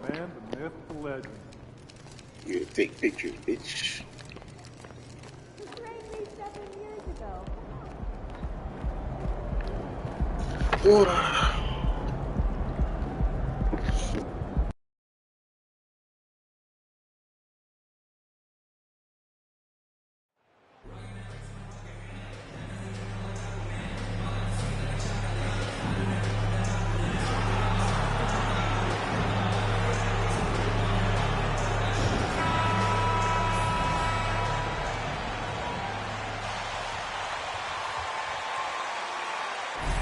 man, the myth, the legend. You take pictures, bitch. You trained me 7 years ago.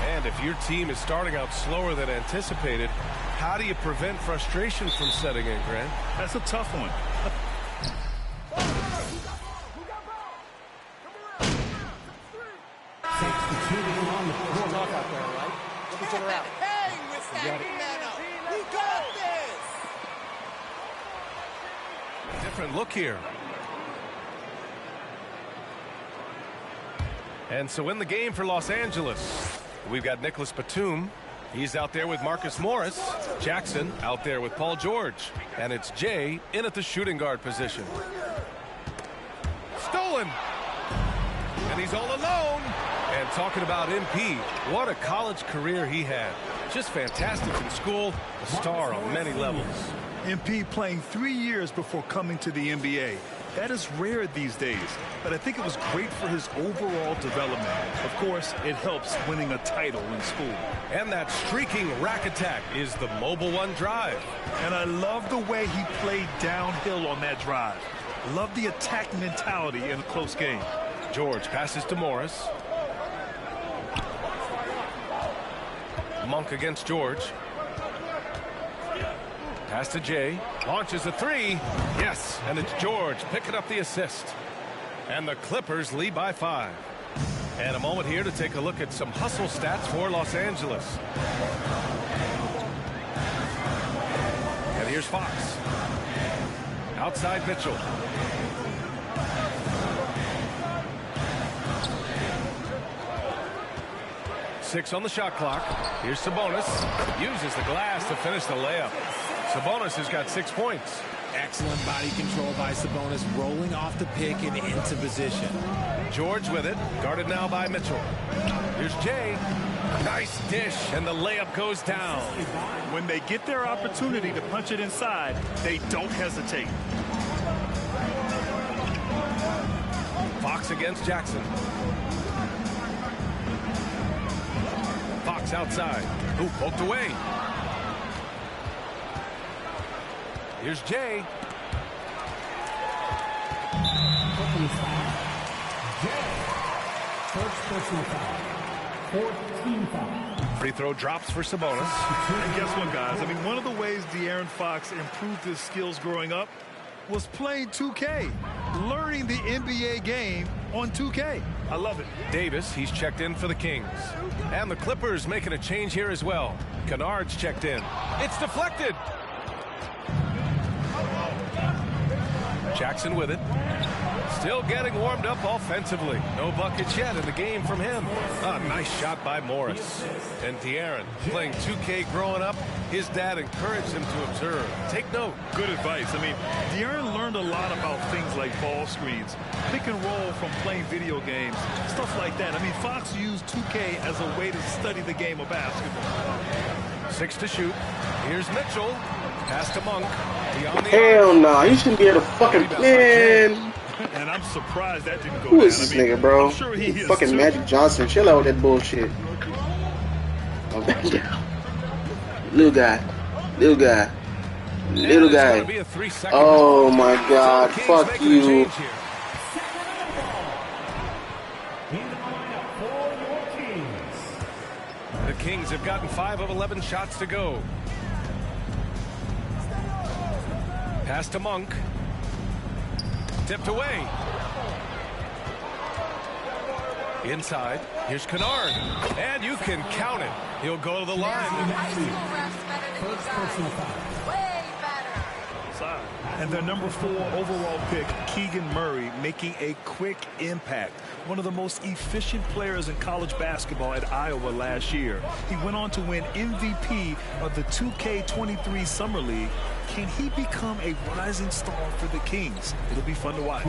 And if your team is starting out slower than anticipated, how do you prevent frustration from setting in, Grant? That's a tough one. Hang with Sacramento. We got this. Different look here. And so in the game for Los Angeles, we've got Nicholas Batum. He's out there with Marcus Morris. Jackson out there with Paul George. And it's Jay in at the shooting guard position. Stolen. And he's all alone. And talking about MP, what a college career he had. Just fantastic in school, a star on many levels. MP playing 3 years before coming to the NBA. That is rare these days, but I think it was great for his overall development. Of course, it helps winning a title in school. And that streaking rack attack is the Mobile One drive. And I love the way he played downhill on that drive. Love the attack mentality in a close game. George passes to Morris. Monk against George. Pass to Jay. Launches a three. Yes, and it's George picking up the assist. And the Clippers lead by 5. And a moment here to take a look at some hustle stats for Los Angeles. And here's Fox. Outside Mitchell. Six on the shot clock. Here's Sabonis. Uses the glass to finish the layup. Sabonis has got 6 points. Excellent body control by Sabonis, rolling off the pick and into position. George with it, guarded now by Mitchell. Here's Jay. Nice dish, and the layup goes down. When they get their opportunity to punch it inside, they don't hesitate. Fox against Jackson. Fox outside. Ooh, poked away. Here's Jay. First personal foul. 14 foul. Free throw drops for Sabonis. And guess what, guys? I mean, one of the ways De'Aaron Fox improved his skills growing up was playing 2K, learning the NBA game on 2K. I love it. Davis, he's checked in for the Kings. And the Clippers making a change here as well. Kennard's checked in. It's deflected. Jackson with it. Still getting warmed up offensively. No buckets yet in the game from him. A nice shot by Morris. And De'Aaron, playing 2K growing up, his dad encouraged him to observe. Take note. Good advice. I mean, De'Aaron learned a lot about things like ball screens, pick and roll from playing video games, stuff like that. I mean, Fox used 2K as a way to study the game of basketball. 6 to shoot. Here's Mitchell. Pass to Monk. Hell no, nah, you shouldn't be able to fucking man. And I'm surprised that didn't go Who down. is this nigga, bro? I'm sure he is fucking too. Magic Johnson. Chill out with that bullshit. Oh, little guy. Little guy. Little guy. Oh my god. Fuck you. The Kings have gotten 5 of 11 shots to go. Pass to Monk. Tipped away. Inside. Here's Kennard. And you can count it. He'll go to the line. High school refs better than you guys. Way better. And their number 4 overall pick, Keegan Murray, making a quick impact. One of the most efficient players in college basketball at Iowa last year. He went on to win MVP of the 2K23 Summer League. Can he become a rising star for the Kings? It'll be fun to watch.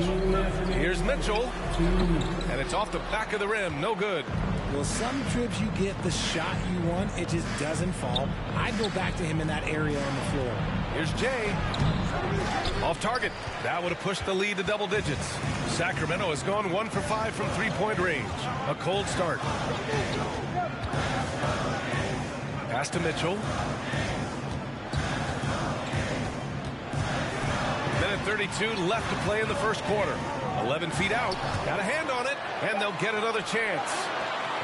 Here's Mitchell. And it's off the back of the rim. No good. Well, some trips you get the shot you want, it just doesn't fall. I'd go back to him in that area on the floor. Here's Jay. Off target. That would have pushed the lead to double digits. Sacramento has gone 1 for 5 from three-point range. A cold start. Pass to Mitchell. Minute 32 left to play in the first quarter. 11 feet out. Got a hand on it, and they'll get another chance.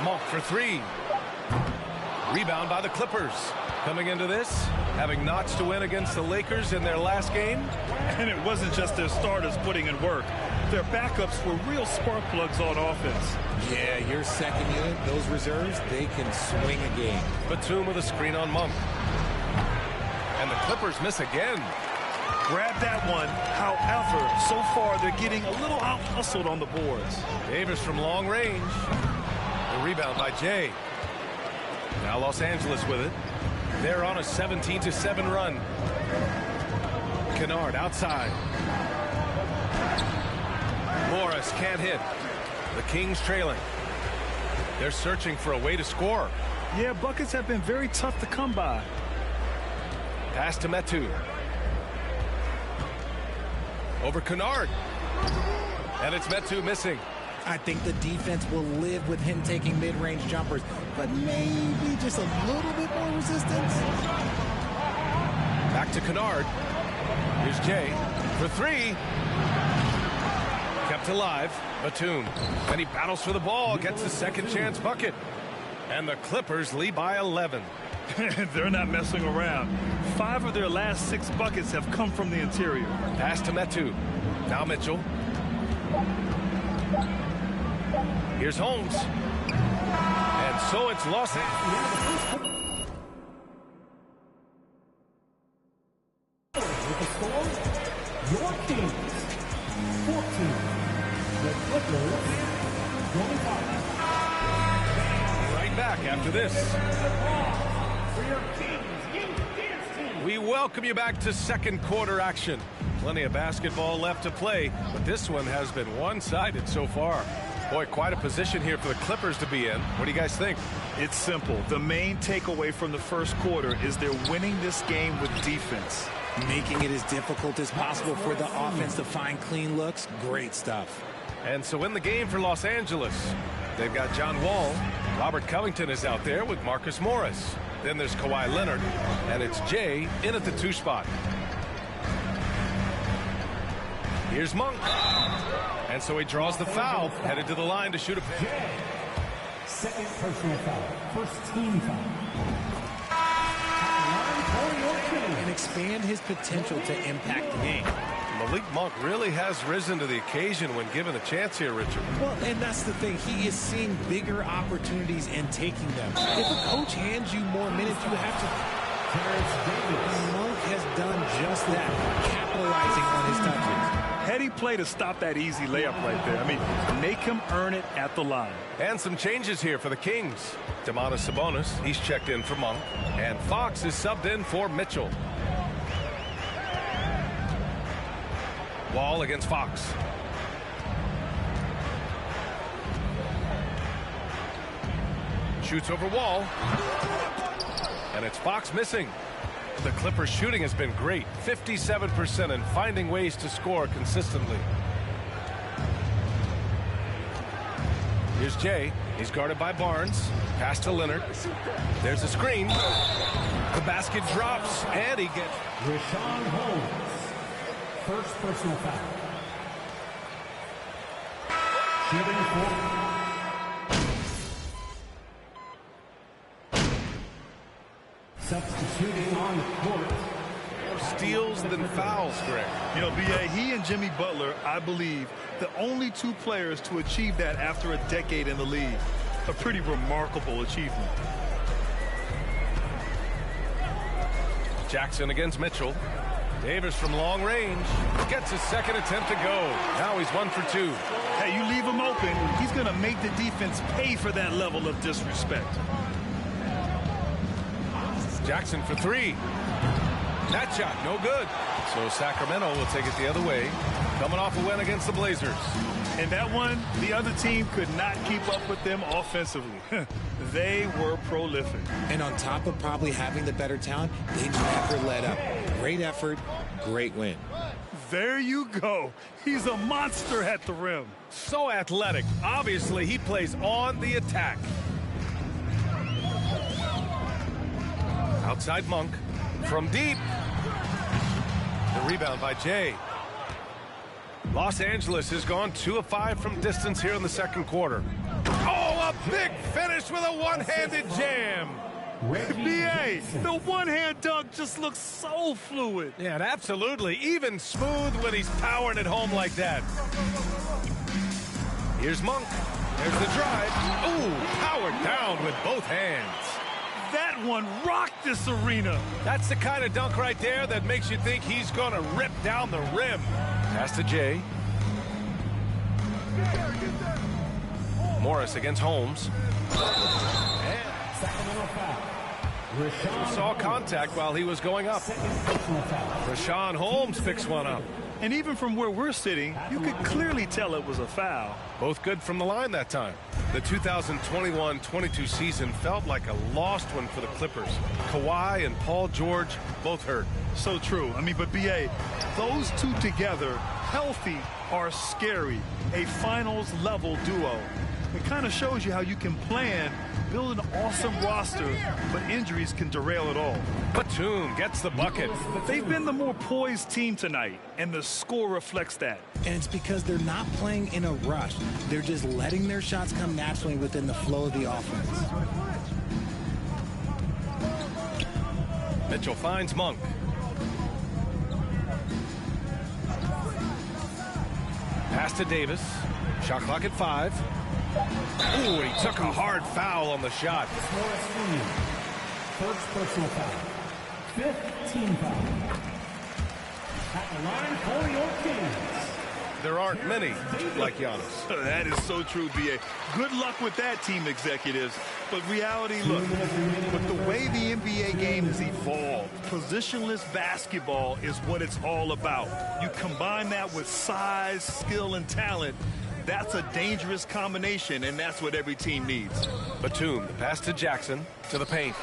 Monk for 3. Rebound by the Clippers. Coming into this, having notched to win against the Lakers in their last game. And it wasn't just their starters putting in work. Their backups were real spark plugs on offense. Yeah, your second unit, those reserves, they can swing a game. Batum with a screen on Monk. And the Clippers miss again. Grab that one. However, so far they're getting a little out-hustled on the boards. Davis from long range. The rebound by Jay. Now Los Angeles with it. They're on a 17-7 run. Kennard outside. Morris can't hit. The Kings trailing. They're searching for a way to score. Yeah, buckets have been very tough to come by. Pass to Metu. Over Kennard. And it's Metu missing. I think the defense will live with him taking mid-range jumpers, but maybe just a little bit more resistance. Back to Kennard. Here's Jay for 3. Kept alive. Batum. And he battles for the ball. Gets the second chance bucket. And the Clippers lead by 11. They're not messing around. 5 of their last 6 buckets have come from the interior. Pass to Metu. Now Mitchell. Here's Holmes. And so it's Los Angeles. With the score, your Kings 14, the Clippers 25. Right back after this. We welcome you back to second quarter action. Plenty of basketball left to play, but this one has been one-sided so far. Boy, quite a position here for the Clippers to be in. What do you guys think? It's simple. The main takeaway from the first quarter is they're winning this game with defense. Making it as difficult as possible for the offense to find clean looks. Great stuff. And so in the game for Los Angeles, they've got John Wall. Robert Covington is out there with Marcus Morris. Then there's Kawhi Leonard, and it's Jay in at the 2 spot. Here's Monk. And so he draws the foul, headed to the line to shoot a pick. Second personal foul. First team foul. And expand his potential to impact the game. Malik Monk really has risen to the occasion when given a chance here, Richard. Well, and that's the thing. He is seeing bigger opportunities and taking them. If a coach hands you more minutes, you have to. Monk has done just that, capitalizing on his touches. Heady play to stop that easy layup right there. I mean, make him earn it at the line. And some changes here for the Kings. Domantas Sabonis, he's checked in for Monk. And Fox is subbed in for Mitchell. Wall against Fox. Shoots over Wall. And it's Fox missing. The Clippers shooting has been great. 57% and finding ways to score consistently. Here's Jay. He's guarded by Barnes. Pass to Leonard. There's a screen. The basket drops, and he gets... Richaun Holmes. First personal foul. Shooting 4. Substituting on the court. More steals than fouls, Greg. You know, B.A., he and Jimmy Butler, I believe, the only 2 players to achieve that after a decade in the league. A pretty remarkable achievement. Jackson against Mitchell. Davis from long range gets his second attempt to go. Now he's 1 for 2. Hey, you leave him open, he's going to make the defense pay for that level of disrespect. Jackson for 3. That shot, no good. So Sacramento will take it the other way, coming off a win against the Blazers. And that one, the other team could not keep up with them offensively. They were prolific. And on top of probably having the better talent, they never let up. Great effort, great win. There you go. He's a monster at the rim. So athletic. Obviously, he plays on the attack. Outside Monk. From deep. The rebound by Jay. Los Angeles has gone 2 of 5 from distance here in the second quarter. Oh, a big finish with a one-handed jam. BA, the one-hand dunk just looks so fluid. Yeah, and absolutely. Even smooth when he's powering it home like that. Here's Monk. There's the drive. Ooh, powered down with both hands. That one rocked this arena. That's the kind of dunk right there that makes you think he's going to rip down the rim. Pass to Jay. Morris against Holmes. Saw contact while he was going up. Rashawn Holmes picks one up. And even from where we're sitting, you could clearly tell it was a foul. Both good from the line that time. The 2021-22 season felt like a lost one for the Clippers. Kawhi and Paul George both hurt. So true. I mean, but BA, those two together, healthy, are scary. A finals-level duo. It kind of shows you how you can plan, build an awesome roster, but injuries can derail it all. Batum gets the bucket. They've been the more poised team tonight, and the score reflects that. And it's because they're not playing in a rush. They're just letting their shots come naturally within the flow of the offense. Mitchell finds Monk. Pass to Davis. Shot clock at 5. Ooh, and he took a hard foul on the shot. First personal foul. 5th team foul. At the line for your Kings. There aren't many like Giannis. That is so true, BA. Good luck with that, team executives. But reality, look, with the way the NBA game has evolved, positionless basketball is what it's all about. You combine that with size, skill, and talent, that's a dangerous combination, and that's what every team needs. Batum, the pass to Jackson, to the paint.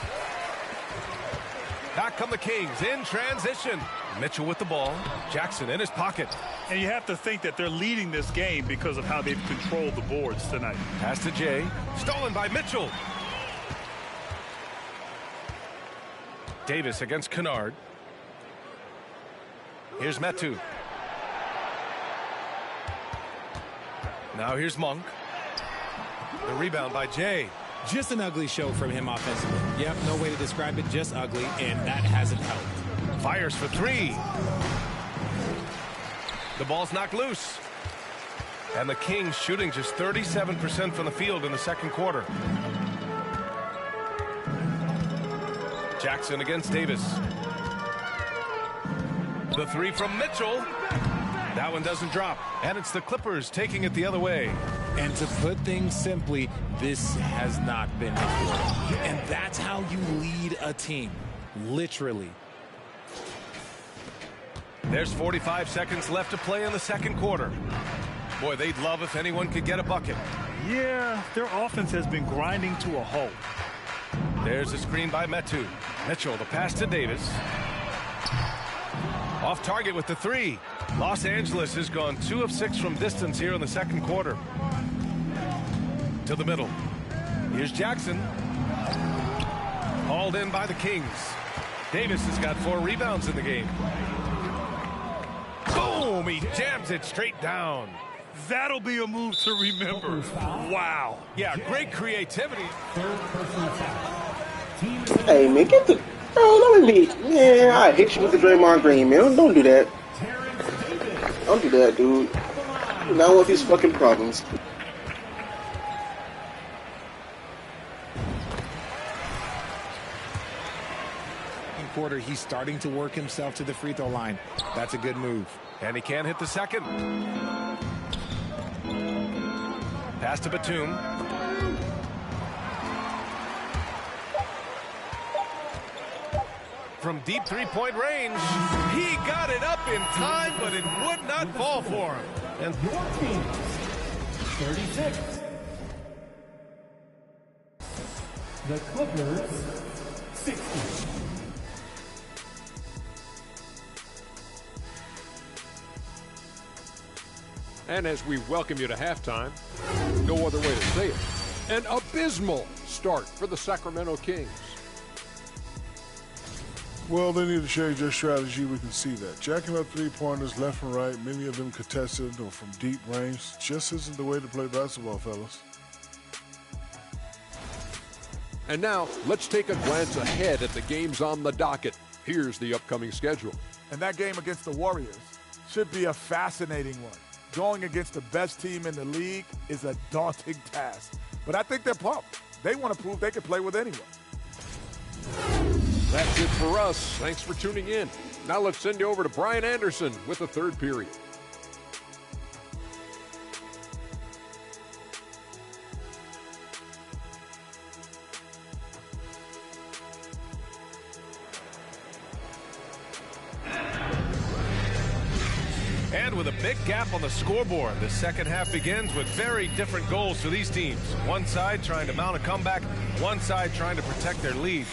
Back come the Kings in transition. Mitchell with the ball. Jackson in his pocket. And you have to think that they're leading this game because of how they've controlled the boards tonight. Pass to Jay. Stolen by Mitchell. Davis against Kennard. Here's Metu. Now here's Monk. The rebound by Jay. Just an ugly show from him offensively. Yep, no way to describe it, just ugly, and that hasn't helped. Fires for 3. The ball's knocked loose. And the Kings shooting just 37% from the field in the second quarter. Jackson against Davis. The 3 from Mitchell. That one doesn't drop. And it's the Clippers taking it the other way. And to put things simply, this has not been his work. And that's how you lead a team. Literally. There's 45 seconds left to play in the second quarter. Boy, they'd love if anyone could get a bucket. Yeah, their offense has been grinding to a halt. There's a screen by Metu. Mitchell, the pass to Davis. Off target with the 3. Los Angeles has gone 2 of 6 from distance here in the second quarter. To the middle. Here's Jackson. Hauled in by the Kings. Davis has got 4 rebounds in the game. Boom! He jams it straight down. That'll be a move to remember. Wow. Yeah, great creativity. Third personal foul. Team Hey, man, get the... Oh, let me be... Man, I hit you with the Draymond Green, man. Don't do that. Don't do that, dude. I don't want these fucking problems. quarter, he's starting to work himself to the free throw line. That's a good move. And he can't hit the second. Pass to Batum. From deep three-point range, he got it up in time, but it would not fall for him. And Your team, 36. The Clippers, 60. And as we welcome you to halftime, no other way to say it, an abysmal start for the Sacramento Kings. Well, they need to change their strategy. We can see that. Jacking up three-pointers left and right, many of them contested or from deep range, just isn't the way to play basketball, fellas. And now, let's take a glance ahead at the games on the docket. Here's the upcoming schedule. And that game against the Warriors should be a fascinating one. Going against the best team in the league is a daunting task. But I think they're pumped. They want to prove they can play with anyone. That's it for us. Thanks for tuning in. Now let's send you over to Brian Anderson with the third period. And with a big gap on the scoreboard, the second half begins with very different goals for these teams. One side trying to mount a comeback, one side trying to protect their lead.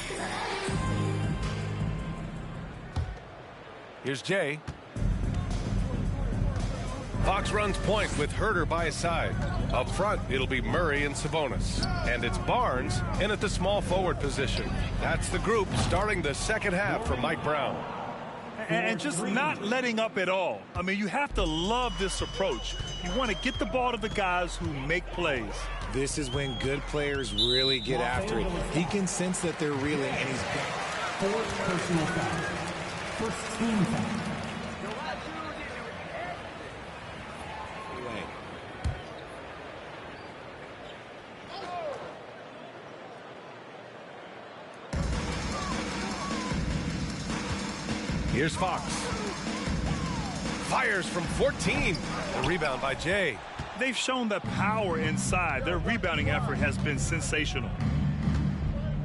Here's Jay. Fox runs point with Herter by his side. Up front, it'll be Murray and Sabonis. And it's Barnes in at the small forward position. That's the group starting the second half for Mike Brown. And just not letting up at all. I mean, you have to love this approach. You want to get the ball to the guys who make plays. This is when good players really get after it. He can sense that they're reeling, and he's got Fourth personal foul. First team foul. Here's Fox. Fires from 14. The rebound by Jay. They've shown the power inside. Their rebounding effort has been sensational.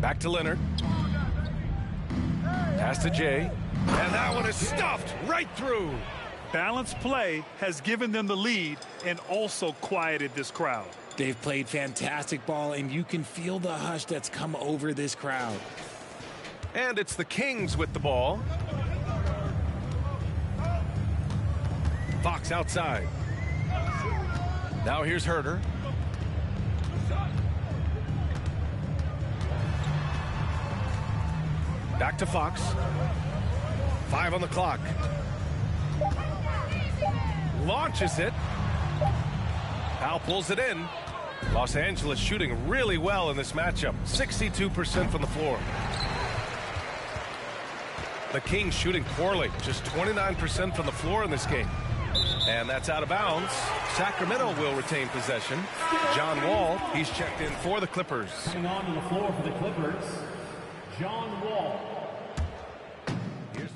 Back to Leonard. Pass to Jay. And that one is stuffed right through. Balanced play has given them the lead and also quieted this crowd. They've played fantastic ball, and you can feel the hush that's come over this crowd. And it's the Kings with the ball. Fox outside. Now here's Herter. Back to Fox. 5 on the clock. Launches it. Powell pulls it in. Los Angeles shooting really well in this matchup. 62% from the floor. The Kings shooting poorly. Just 29% from the floor in this game. And that's out of bounds. Sacramento will retain possession. John Wall, he's checked in for the Clippers. Coming onto the floor for the Clippers, John Wall. Here's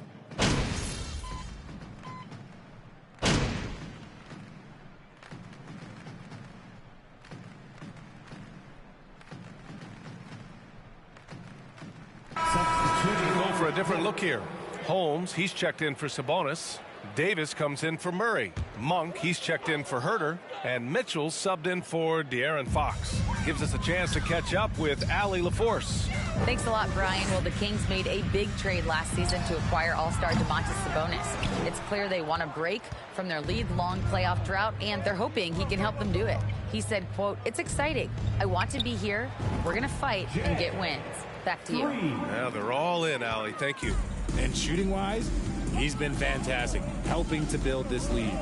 go for a different look here. Holmes, he's checked in for Sabonis. Davis comes in for Murray. Monk, he's checked in for Herter. And Mitchell subbed in for De'Aaron Fox. Gives us a chance to catch up with Allie LaForce. Thanks a lot, Brian. Well, the Kings made a big trade last season to acquire all-star Domantas Sabonis. It's clear they want a break from their league-long playoff drought, and they're hoping he can help them do it. He said, quote, "It's exciting. I want to be here. We're going to fight and get wins." Back to you. Yeah, they're all in, Allie. Thank you. And shooting-wise, he's been fantastic, helping to build this lead.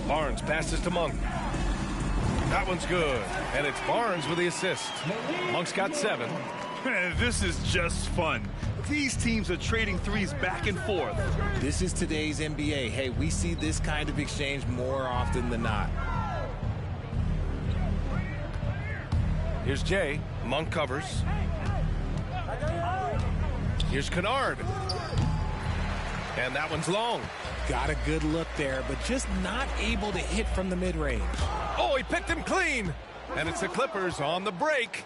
Barnes passes to Monk. That one's good. And it's Barnes with the assist. Monk's got 7. Man, this is just fun. These teams are trading threes back and forth. This is today's NBA. Hey, we see this kind of exchange more often than not. Here's Jay. Monk covers. Here's Kennard. And that one's long. Got a good look there, but just not able to hit from the mid-range. Oh, he picked him clean. And it's the Clippers on the break.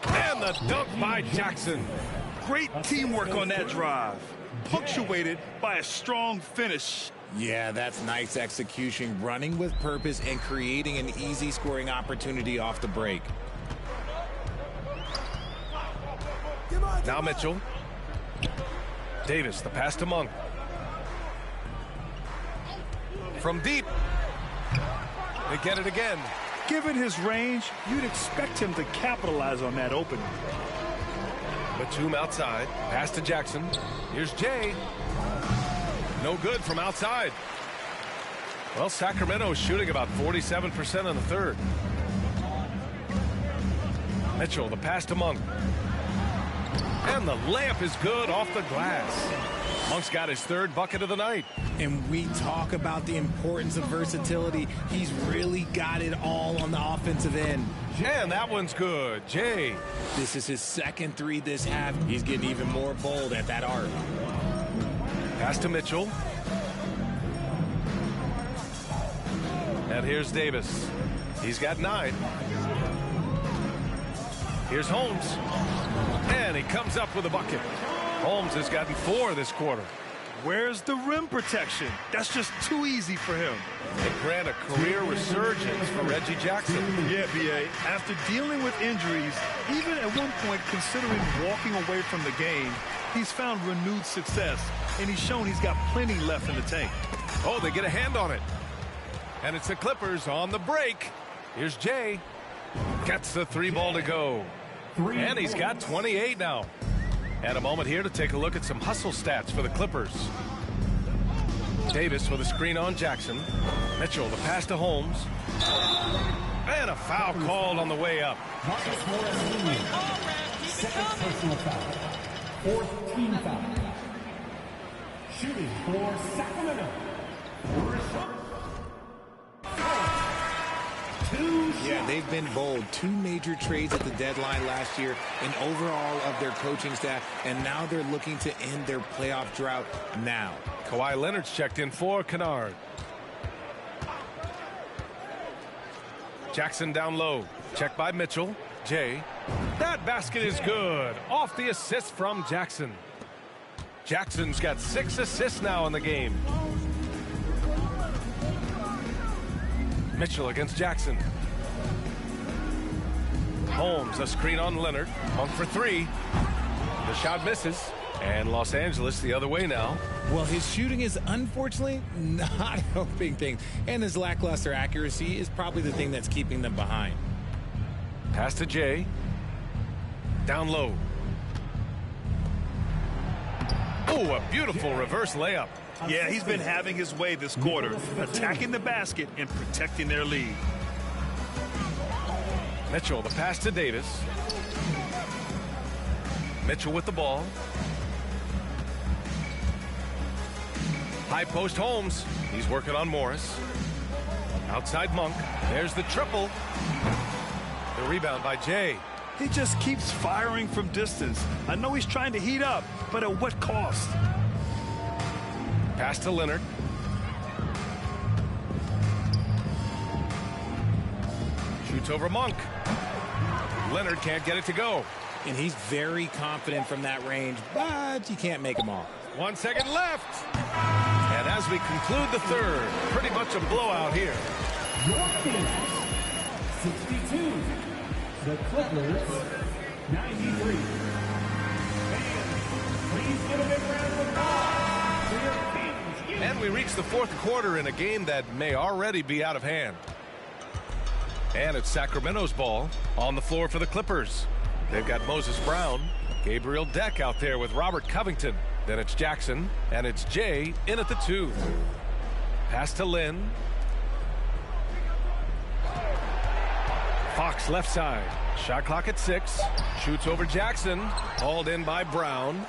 And the dunk by Jackson. Great teamwork on that drive, punctuated by a strong finish. Yeah, that's nice execution, running with purpose and creating an easy scoring opportunity off the break. Now Mitchell. Davis, the pass to Monk. From deep. They get it again. Given his range, you'd expect him to capitalize on that opening. Batum outside. Pass to Jackson. Here's Jay. No good from outside. Well, Sacramento is shooting about 47% in the third. Mitchell, the pass to Monk. And the layup is good off the glass. Monk's got his third bucket of the night. And we talk about the importance of versatility. He's really got it all on the offensive end. And that one's good. Jay. This is his second three this half. He's getting even more bold at that arc. Pass to Mitchell. And here's Davis. He's got 9. Here's Holmes. And he comes up with a bucket. Holmes has gotten 4 this quarter. Where's the rim protection? That's just too easy for him. It grant a career resurgence for Reggie Jackson. Yeah, B.A. After dealing with injuries, even at one point considering walking away from the game, he's found renewed success, and he's shown he's got plenty left in the tank. Oh, they get a hand on it. And it's the Clippers on the break. Here's Jay. Gets the 3 ball to go. And he's got 28 now. And a moment here to take a look at some hustle stats for the Clippers. Davis with a screen on Jackson. Mitchell, the pass to Holmes. And a foul called on the way up. Marcus Morris Jr. Second personal foul. 4th team foul. Shooting for Sacramento. Yeah, they've been bold. 2 major trades at the deadline last year, an overall of their coaching staff, and now they're looking to end their playoff drought now. Kawhi Leonard's checked in for Kennard. Jackson down low. Checked by Mitchell. Jay. That basket is good. Off the assist from Jackson. Jackson's got 6 assists now in the game. Mitchell against Jackson. Holmes, a screen on Leonard. Monk for 3. The shot misses. And Los Angeles the other way now. Well, his shooting is unfortunately not helping things. And his lackluster accuracy is probably the thing that's keeping them behind. Pass to Jay. Down low. Oh, a beautiful reverse layup. Yeah, he's been having his way this quarter, attacking the basket and protecting their lead. Mitchell, the pass to Davis. Mitchell with the ball. High post Holmes. He's working on Morris. Outside Monk. There's the triple. The rebound by Jay. He just keeps firing from distance. I know he's trying to heat up, but at what cost? Pass to Leonard. Shoots over Monk. Leonard can't get it to go. And he's very confident from that range, but you can't make him all. 1 second left. And as we conclude the third, pretty much a blowout here. Your Phoenix, 62. The Clippers, 93. Please give a big round of applause for your Phoenix. And we reach the fourth quarter in a game that may already be out of hand. And it's Sacramento's ball on the floor for the Clippers. They've got Moses Brown, Gabriel Deck out there with Robert Covington. Then it's Jackson, and it's Jay in at the 2. Pass to Lynn. Fox left side. Shot clock at 6. Shoots over Jackson. Hauled in by Brown.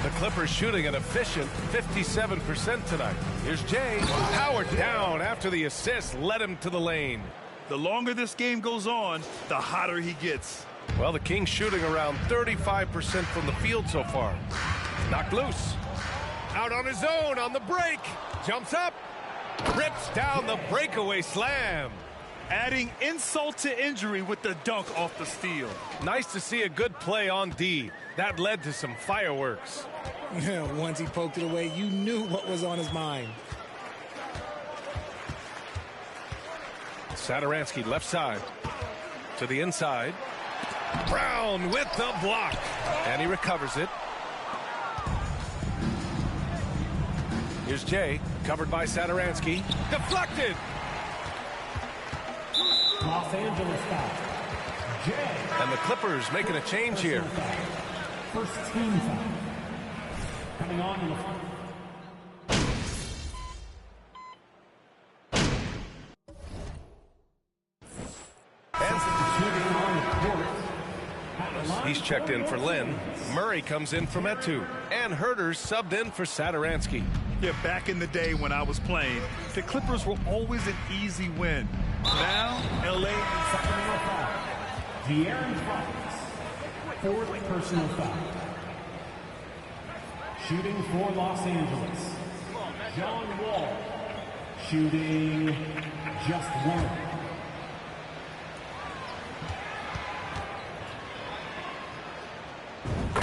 The Clippers shooting an efficient 57% tonight. Here's Jay. Powered down after the assist led him to the lane. The longer this game goes on, the hotter he gets. Well, the Kings shooting around 35% from the field so far. Knocked loose. Out on his own on the break. Jumps up. Rips down the breakaway slam. Adding insult to injury with the dunk off the steal. Nice to see a good play on D. That led to some fireworks. Once he poked it away, you knew what was on his mind. Satoransky left side. To the inside. Brown with the block. And he recovers it. Here's Jay, covered by Satoransky. Deflected. Los Angeles foul. Jay. And the Clippers making a change here. First team foul. Coming on in the front. He's checked in for Lynn. Murray comes in for Metu. And Herter's subbed in for Satoransky. Yeah, back in the day when I was playing, the Clippers were always an easy win. Now, LA and Sacramento foul. De'Aaron Fox. Fourth personal foul. Shooting for Los Angeles. John Wall. Shooting just one.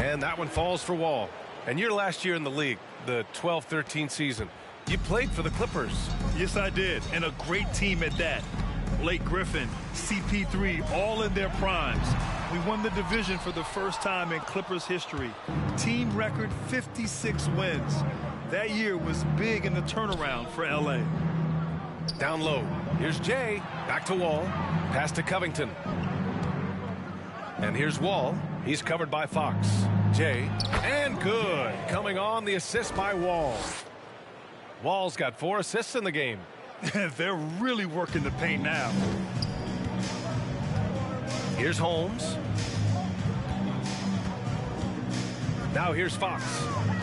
And that one falls for Wall. And your last year in the league, the 12-13 season, you played for the Clippers. Yes, I did. And a great team at that. Blake Griffin, CP3, all in their primes. We won the division for the first time in Clippers history. Team record 56 wins. That year was big in the turnaround for LA. Down low. Here's Jay. Back to Wall. Pass to Covington. And here's Wall. He's covered by Fox. Jay. And good. Coming on, the assist by Wall. Wall's got 4 assists in the game. They're really working the paint now. Here's Holmes. Now here's Fox.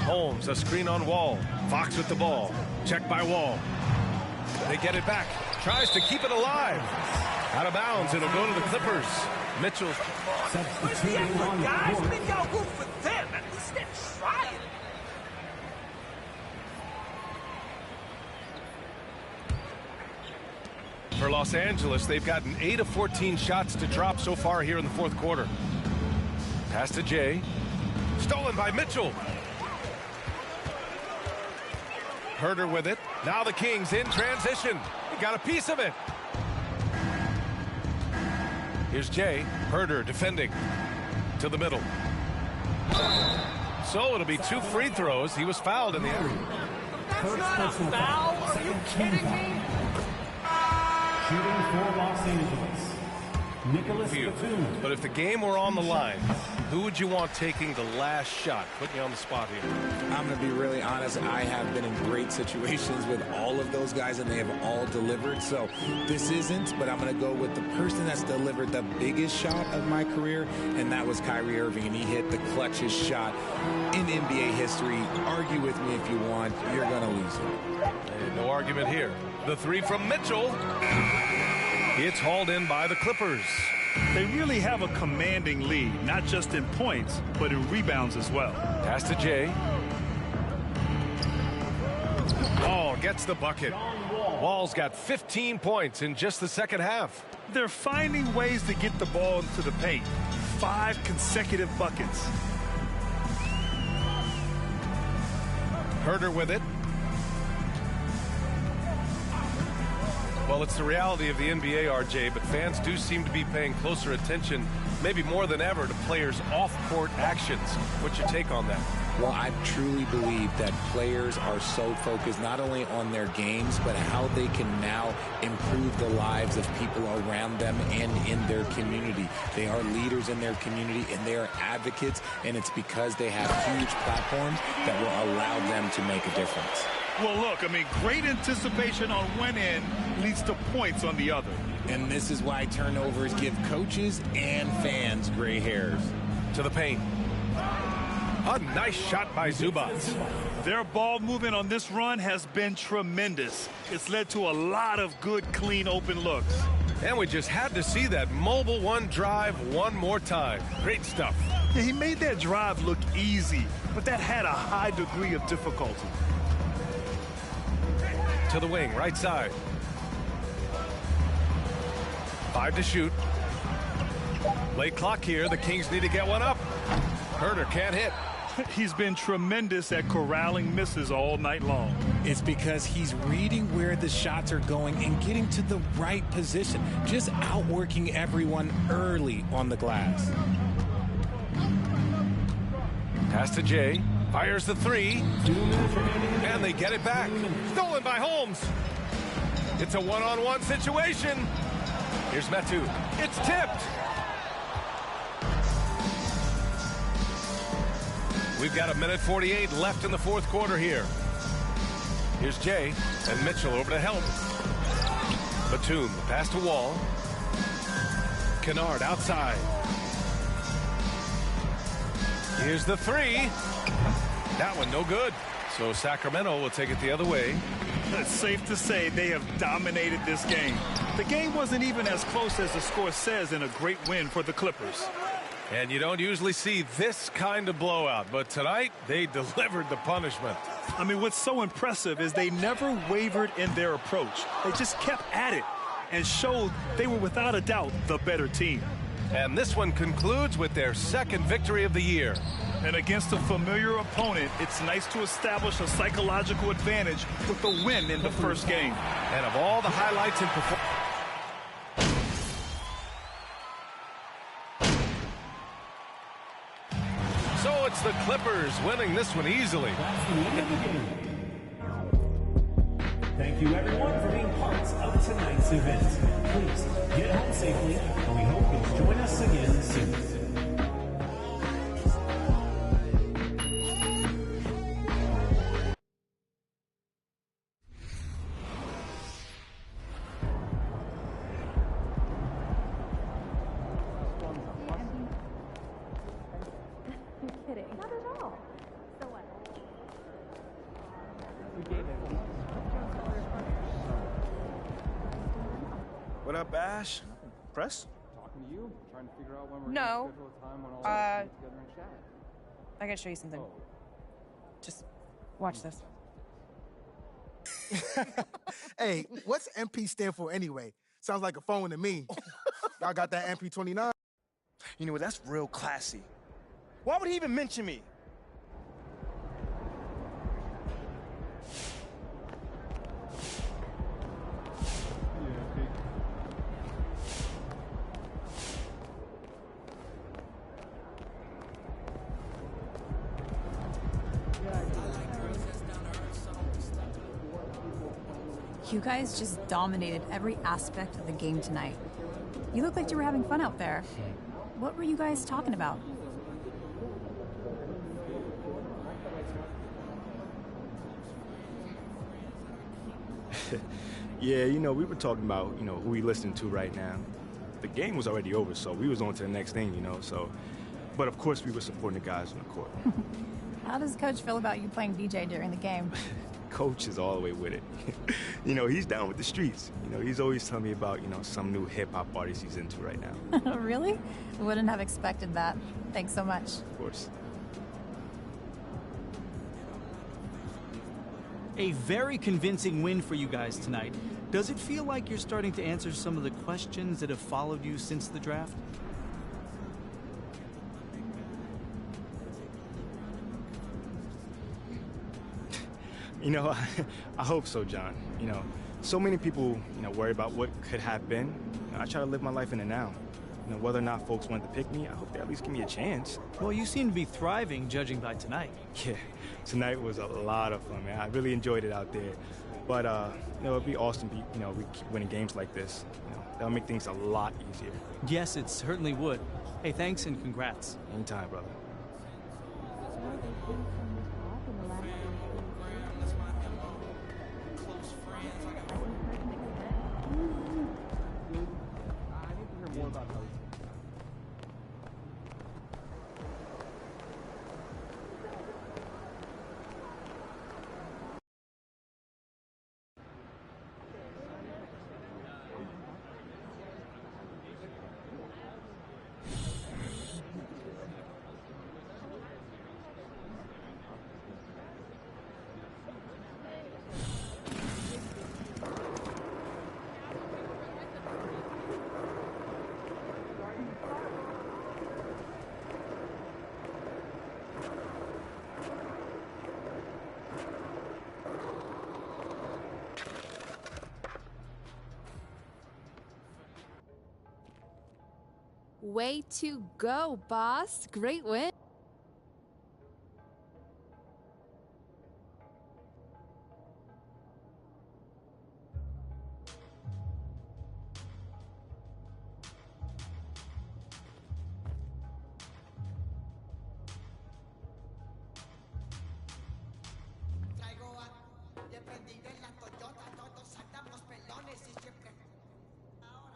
Holmes, a screen on Wall. Fox with the ball. Checked by Wall. They get it back. Tries to keep it alive. Out of bounds. It'll go to the Clippers. Mitchell. Substituting on the court. for them. At least they're trying. For Los Angeles, they've gotten 8 of 14 shots to drop so far here in the fourth quarter. Pass to Jay. Stolen by Mitchell. Herter with it. Now the Kings in transition. He got a piece of it. Here's Jay. Herter defending. To the middle. So it'll be 2 free throws. He was fouled in the area. First personal foul. Are you kidding me? Shooting for Los Angeles. Nicholas Batum. But if the game were on the line, who would you want taking the last shot? Putting you on the spot here. I'm going to be really honest. I have been in great situations with all of those guys, and they have all delivered. So this isn't, but I'm going to go with the person that's delivered the biggest shot of my career, and that was Kyrie Irving, and he hit the clutchest shot in NBA history. Argue with me if you want. You're going to lose it. No argument here. The 3 from Mitchell. It's hauled in by the Clippers. They really have a commanding lead, not just in points, but in rebounds as well. Pass to Jay. Wall gets the bucket. Wall's got 15 points in just the second half. They're finding ways to get the ball into the paint. 5 consecutive buckets. Herter with it. Well, it's the reality of the NBA, RJ, but fans do seem to be paying closer attention, maybe more than ever, to players' off-court actions. What's your take on that? Well, I truly believe that players are so focused not only on their games, but how they can now improve the lives of people around them and in their community. They are leaders in their community, and they are advocates, and it's because they have huge platforms that will allow them to make a difference. Well, look, I mean, great anticipation on one end leads to points on the other. And this is why turnovers give coaches and fans gray hairs. To the paint. A nice shot by Zubac. Their ball movement on this run has been tremendous. It's led to a lot of good, clean, open looks. And we just had to see that mobile one drive one more time. Great stuff. Yeah, he made that drive look easy, but that had a high degree of difficulty. To the wing, right side. 5 to shoot. Late clock here. The Kings need to get one up. Herter can't hit. He's been tremendous at corralling misses all night long. It's because he's reading where the shots are going and getting to the right position, just outworking everyone early on the glass. Pass to Jay. Fires the 3. And they get it back. Stolen by Holmes. It's a one-on-one situation. Here's Metu. It's tipped. We've got 1:48 left in the fourth quarter here. Here's Jay and Mitchell over to help. Batum, pass to Wall. Kennard outside. Here's the 3. That one no good. So Sacramento will take it the other way. It's safe to say they have dominated this game. The game wasn't even as close as the score says in a great win for the Clippers. And you don't usually see this kind of blowout, but tonight they delivered the punishment. I mean, what's so impressive is they never wavered in their approach. They just kept at it and showed they were without a doubt the better team. And this one concludes with their second victory of the year. And against a familiar opponent, it's nice to establish a psychological advantage with the win in the first game. And of all the highlights and performance, so it's the Clippers winning this one easily. That's the end of the game. Thank you everyone for being parts of tonight's event. Please get home safely, and we hope you'll join us again soon. What up, Ash? Press? Talking to you, trying to figure out when we're No. going to schedule a time when all of us get together and chat. I gotta show you something. Just watch this. Hey, what's MP stand for anyway? Sounds like a phone to me. Y'all got that MP29? You know what? That's real classy. Why would he even mention me? You guys just dominated every aspect of the game tonight. You look like you were having fun out there. What were you guys talking about? Yeah, you know, we were talking about, you know, who we listening to right now. The game was already over, so we was on to the next thing, you know, so. But of course we were supporting the guys on the court. How does Coach feel about you playing DJ during the game? Coach is all the way with it. You know, he's down with the streets. You know, he's always telling me about, you know, some new hip-hop artists he's into right now. Really? Wouldn't have expected that. Thanks so much. Of course. A very convincing win for you guys tonight. Does it feel like you're starting to answer some of the questions that have followed you since the draft? You know, I hope so, John. You know, so many people, you know, worry about what could have been. You know, I try to live my life in the now. You know, whether or not folks want to pick me, I hope they at least give me a chance. Well, you seem to be thriving, judging by tonight. Yeah, tonight was a lot of fun, man. I really enjoyed it out there. But, you know, it'd be awesome, you know, we keep winning games like this. You know, that'll make things a lot easier. Yes, it certainly would. Hey, thanks and congrats. Anytime, brother. Way to go, boss. Great win.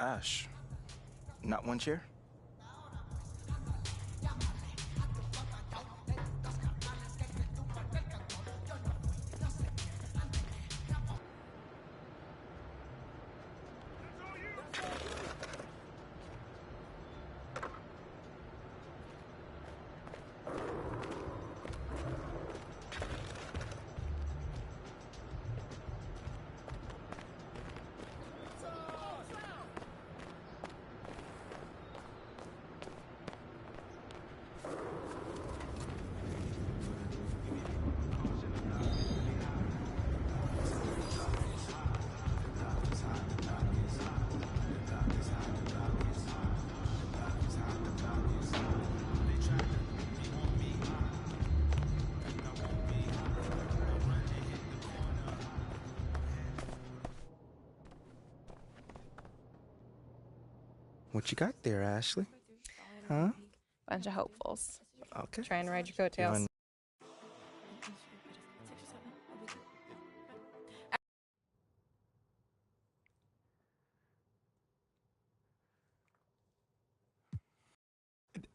Ash, not one chair? What you got there, Ashley? Huh? Bunch of hopefuls. Okay. Trying to ride your coattails.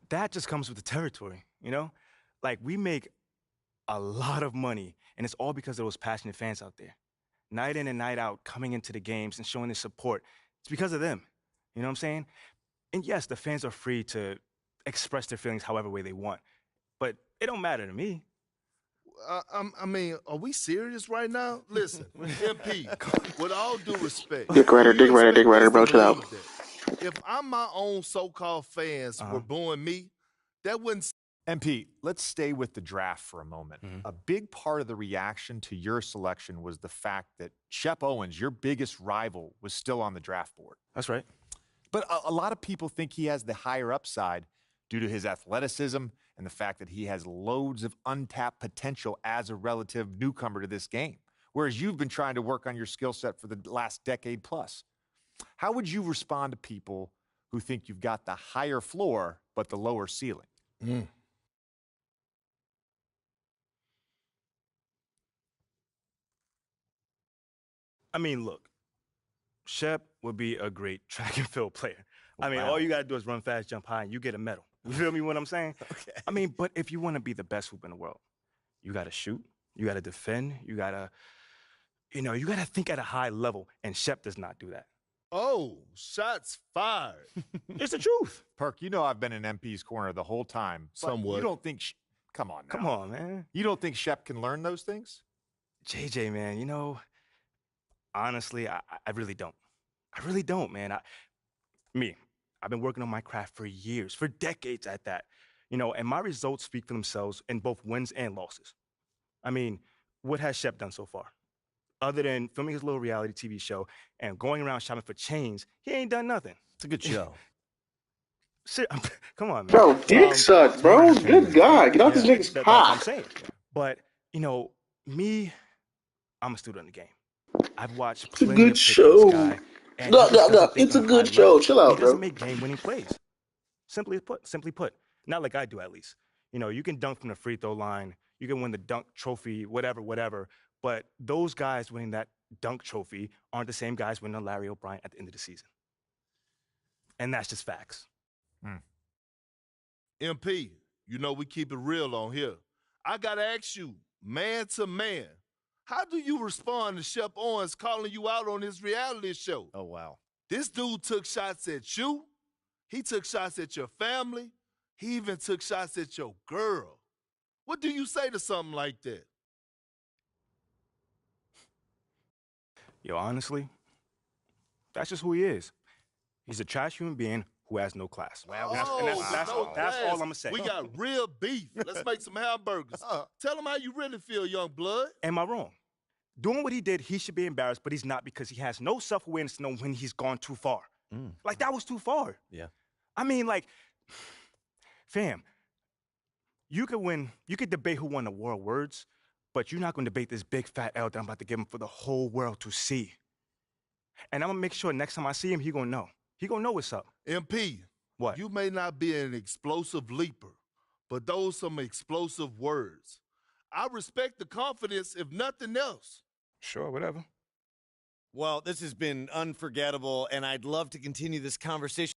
That just comes with the territory, you know? Like, we make a lot of money, and it's all because of those passionate fans out there. Night in and night out, coming into the games and showing their support. It's because of them. You know what I'm saying? And yes, the fans are free to express their feelings however way they want, but it don't matter to me. I mean, are we serious right now? Listen, MP, with all due respect. Dick Rider, bro, chill out. If I'm my own so-called fans were booing me, that wouldn't... MP, let's stay with the draft for a moment. A big part of the reaction to your selection was the fact that Shep Owens, your biggest rival, was still on the draft board. That's right. But a lot of people think he has the higher upside due to his athleticism and the fact that he has loads of untapped potential as a relative newcomer to this game, whereas you've been trying to work on your skill set for the last decade plus. How would you respond to people who think you've got the higher floor but the lower ceiling? I mean, look, Shep would be a great track and field player. I mean, all you got to do is run fast, jump high, and you get a medal. You feel me what I'm saying? Okay. I mean, but if you want to be the best hoop in the world, you got to shoot, you got to defend, you got to, you got to think at a high level, and Shep does not do that. Oh, shots fired. It's the truth. Perk, you know I've been in MP's corner the whole time. Somewhat. You don't think... Come on now. Come on, man. You don't think Shep can learn those things? JJ, man, honestly, I really don't. I really don't, man. I've been working on my craft for years, for decades at that, and my results speak for themselves in both wins and losses. I mean, what has Shep done so far? Other than filming his little reality TV show and going around shopping for chains, he ain't done nothing. It's a good show. Come on, man. Bro, dick sucks, bro. Good God. Get off this nigga's That's what I'm cock. saying. But, me, I'm a student of the game. I've watched It's a plenty good of show. guy, and No, he just doesn't think it's a on good high show. level. Chill out, He doesn't bro. make game-winning plays. Simply put. Not like I do, at least. You can dunk from the free throw line. You can win the dunk trophy, whatever. But those guys winning that dunk trophy aren't the same guys winning a Larry O'Brien at the end of the season. And that's just facts. MP, we keep it real on here. I got to ask you, man to man, how do you respond to Shep Owens calling you out on his reality show? Oh, wow. This dude took shots at you. He took shots at your family. He even took shots at your girl. What do you say to something like that? Yo, honestly, that's just who he is. He's a trash human being who has no class. That's all I'm going to say. We got real beef. Let's make some hamburgers. Tell him how you really feel, young blood. Am I wrong? Doing what he did, he should be embarrassed, but he's not because he has no self-awareness to know when he's gone too far. Like, that was too far. Yeah. I mean, like, Fam, you could debate who won the war of words, but you're not going to debate this big fat L that I'm about to give him for the whole world to see. And I'm going to make sure next time I see him, he going to know. He going to know what's up. MP. What? You may not be an explosive leaper, but those some explosive words. I respect the confidence, if nothing else. Sure, whatever. Well, this has been unforgettable, and I'd love to continue this conversation.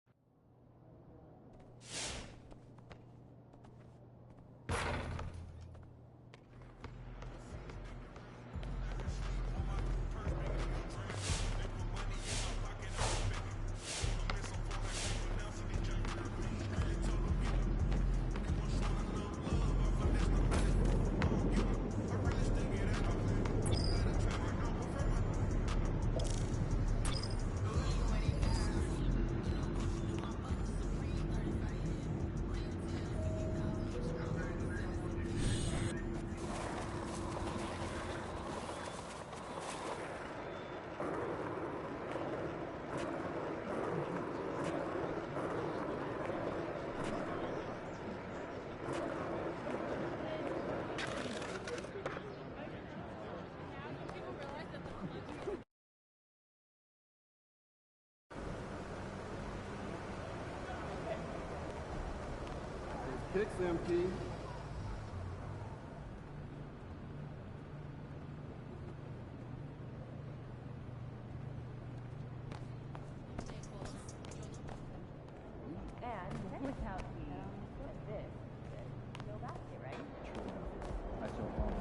Picks, MP. And without this, no basket, right? I so wrong.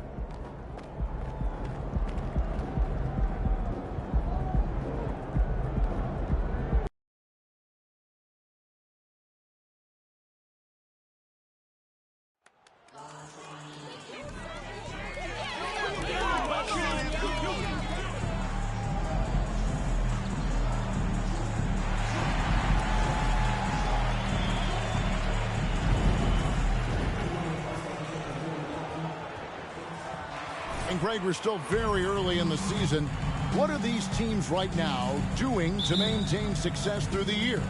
And Greg, we're still very early in the season. What are these teams right now doing to maintain success through the year?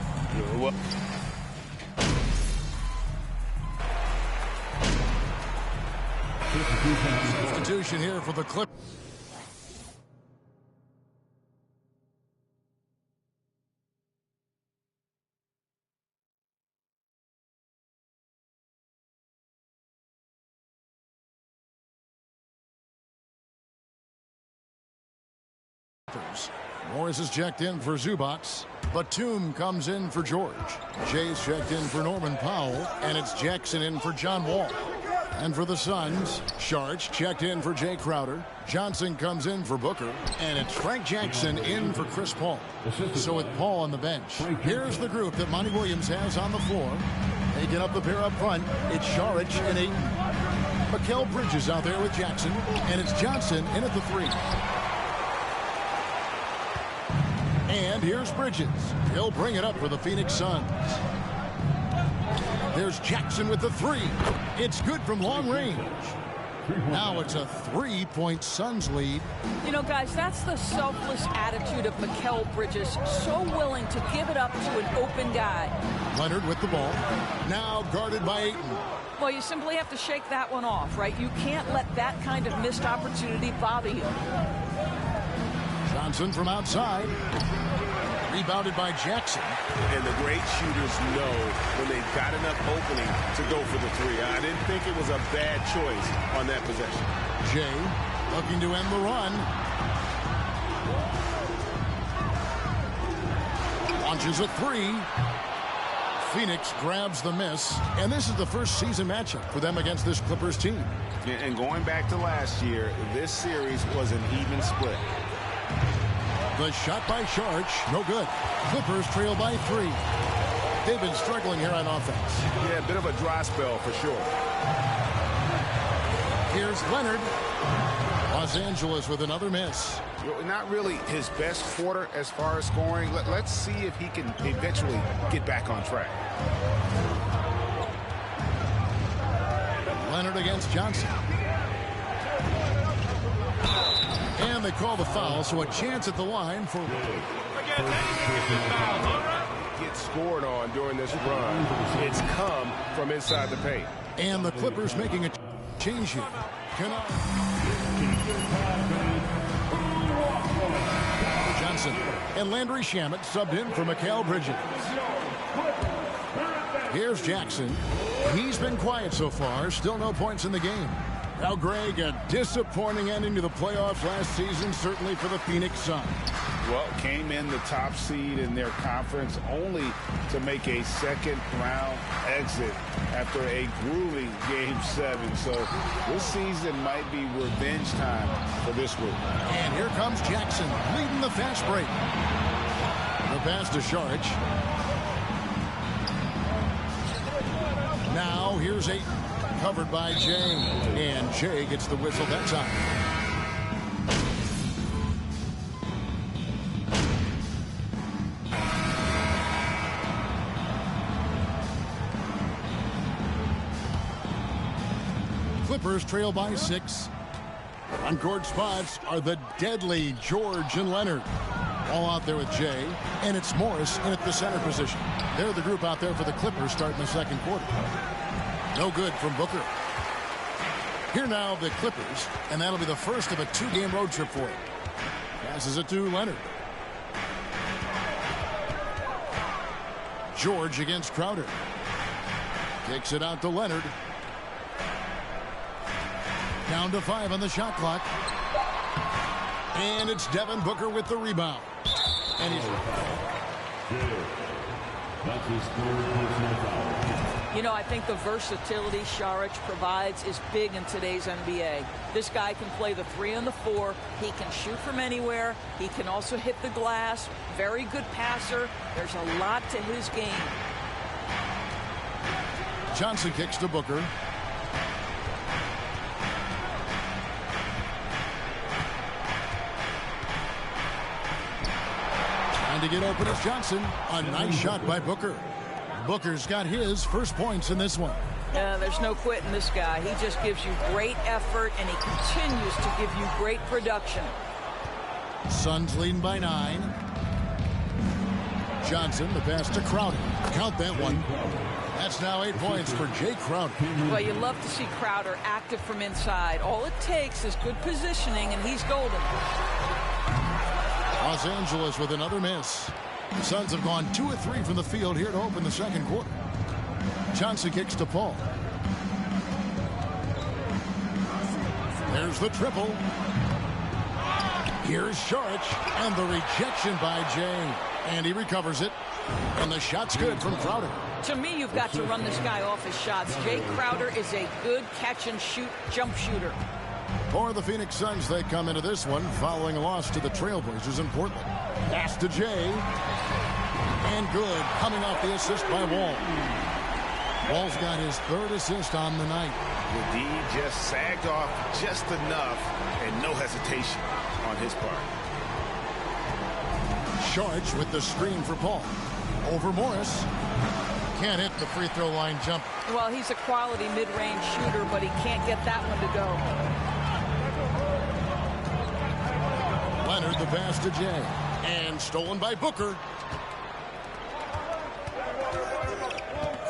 Substitution here for the Clippers. Morris is checked in for Zubac. Batum comes in for George. Jay's checked in for Norman Powell. And it's Jackson in for John Wall. And for the Suns, Sharch checked in for Jay Crowder. Johnson comes in for Booker. And it's Frank Jackson in for Chris Paul. So with Paul on the bench, here's the group that Monty Williams has on the floor. Taking up the pair up front, it's Sharch and Ayton. Mikal Bridges out there with Jackson. And it's Johnson in at the 3. And here's Bridges. He'll bring it up for the Phoenix Suns. There's Jackson with the 3. It's good from long range. Now it's a 3-point Suns lead. You know, guys, that's the selfless attitude of Mikal Bridges. So willing to give it up to an open guy. Leonard with the ball. Now guarded by Ayton. Well, you simply have to shake that one off, right? You can't let that kind of missed opportunity bother you. Johnson from outside. Rebounded by Jackson. And the great shooters know when they've got enough opening to go for the 3. I didn't think it was a bad choice on that possession. Jay looking to end the run. Launches a 3. Phoenix grabs the miss. And this is the first season matchup for them against this Clippers team. And going back to last year, this series was an even split. The shot by Sharch, no good. Clippers trail by 3. They've been struggling here on offense. Yeah, a bit of a dry spell for sure. Here's Leonard. Los Angeles with another miss. Not really his best quarter as far as scoring. Let's see if he can eventually get back on track. Leonard against Johnson. And they call the foul, so a chance at the line for... get scored on during this run, it's come from inside the paint. And the Clippers making a change here. Johnson and Landry Shamet subbed in for Mikal Bridges. Here's Jackson. He's been quiet so far. Still no points in the game. Now, Greg, a disappointing ending to the playoffs last season, certainly for the Phoenix Suns. Well, came in the top seed in their conference only to make a second-round exit after a grueling Game 7. So this season might be revenge time for this group. And here comes Jackson leading the fast break. The pass to Saric. Now here's Ayton, covered by Jay. And Jay gets the whistle that time. Clippers trail by 6. On court spots are the deadly George and Leonard. All out there with Jay, and it's Morris in at the center position. They're the group out there for the Clippers starting the second quarter. No good from Booker. Here now the Clippers, and that'll be the first of a 2-game road trip for him. Passes it to Leonard. George against Crowder. Kicks it out to Leonard. Down to 5 on the shot clock. And it's Devin Booker with the rebound. And he's... You know, I think the versatility Saric provides is big in today's NBA. This guy can play the 3 and the 4. He can shoot from anywhere. He can also hit the glass. Very good passer. There's a lot to his game. Johnson kicks to Booker. To get open is Johnson. A nice shot by Booker. Booker's got his first points in this one. There's no quitting this guy. He just gives you great effort, and he continues to give you great production. Suns leading by 9. Johnson, the pass to Crowder. Count that one. That's now 8 points for Jay Crowder. Well, you love to see Crowder active from inside. All it takes is good positioning, and he's golden. Los Angeles with another miss. The Suns have gone 2 of 3 from the field here to open the second quarter. Johnson kicks to Paul. There's the triple. Here's Saric, and the rejection by Jay. And he recovers it. And the shot's good from Crowder. To me, you've got to run this guy off his shots. Jay Crowder is a good catch-and-shoot jump shooter. For the Phoenix Suns, they come into this one following a loss to the Trailblazers in Portland. Pass to Jay. And good, coming off the assist by Wall. Wall's got his 3rd assist on the night. The D just sagged off just enough, and no hesitation on his part. Saric with the screen for Paul. Over Morris. Can't hit the free throw line jump. Well, he's a quality mid-range shooter, but he can't get that one to go. Leonard, the pass to Jay. And stolen by Booker.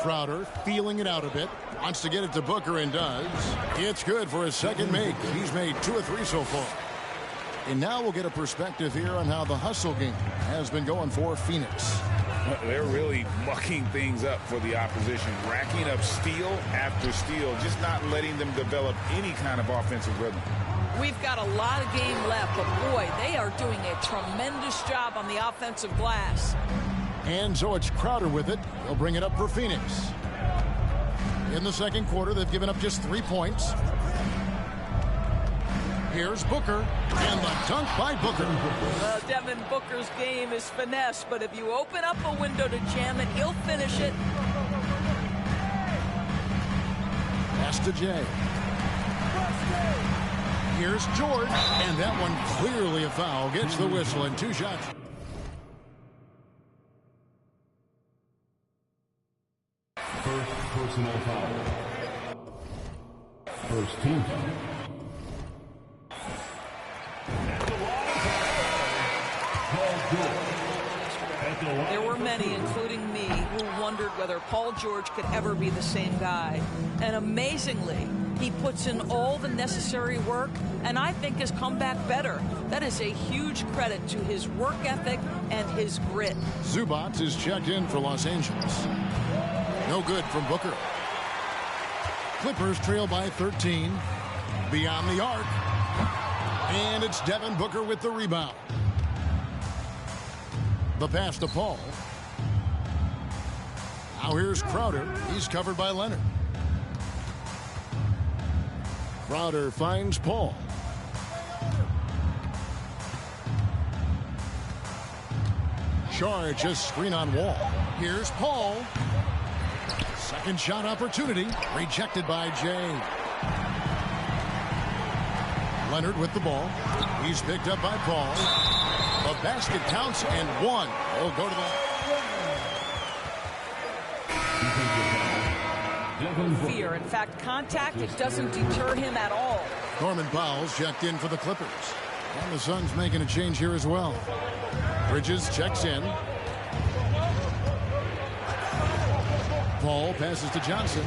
Crowder feeling it out a bit. Wants to get it to Booker and does. It's good for his second make. He's made 2 of 3 so far. And now we'll get a perspective here on how the hustle game has been going for Phoenix. They're really mucking things up for the opposition, racking up steal after steal, just not letting them develop any kind of offensive rhythm. We've got a lot of game left, but boy, they are doing a tremendous job on the offensive glass. And so it's Crowder with it. He'll bring it up for Phoenix. In the second quarter, they've given up just 3 points. Here's Booker, and the dunk by Booker. Devin Booker's game is finesse, but if you open up a window to jam it, he'll finish it. Pass to Jay. Here's George, and that one clearly a foul. Gets the whistle and 2 shots. First personal foul. First team foul. There were many, including me, who wondered whether Paul George could ever be the same guy. And amazingly, he puts in all the necessary work and I think has come back better. That is a huge credit to his work ethic and his grit. Zubac is checked in for Los Angeles. No good from Booker. Clippers trail by 13. Beyond the arc. And it's Devin Booker with the rebound. The pass to Paul. Now here's Crowder. He's covered by Leonard. Crowder finds Paul. Charge a screen on Wall. Here's Paul. Second shot opportunity. Rejected by Jay. Leonard with the ball. He's picked up by Paul. The basket counts and one. He'll go to the... Fear. In fact, contact, it doesn't deter him at all. Norman Powell's checked in for the Clippers. And the Suns making a change here as well. Bridges checks in. Paul passes to Johnson.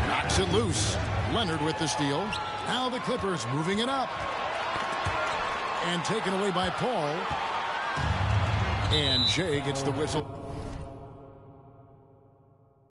Knocks it loose. Leonard with the steal. Now the Clippers moving it up. And taken away by Paul. And Jay gets the whistle.